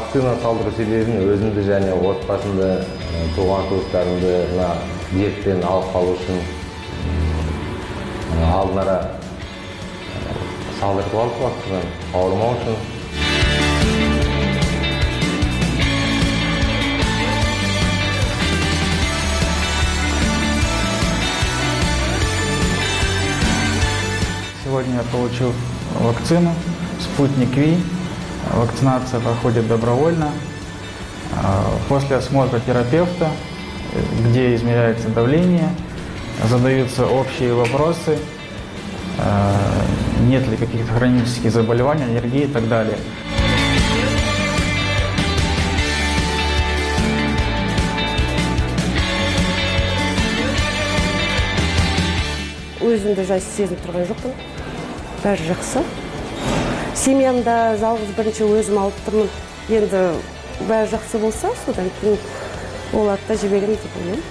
вакцина салдыру себебін өзімді және отбасымды, туған туыстарымды мына дерттен алып қалу үшін алдын ала салдыртып алдық вакцинаны, ауырмау үшін. Сегодня я получил вакцину «Спутник Ви». Вакцинация проходит добровольно. После осмотра терапевта, где измеряется давление, задаются общие вопросы, нет ли каких-то хронических заболеваний, аллергии и так далее. Өзімді жай сезініп тұрған жоқпын. Бәрі жақсы. Семьямда жалғыз бірінші өзім алып тұрмын. Енді бәрі жақсы болса, содан кейін оларды да жіберемін деп ойлаймын.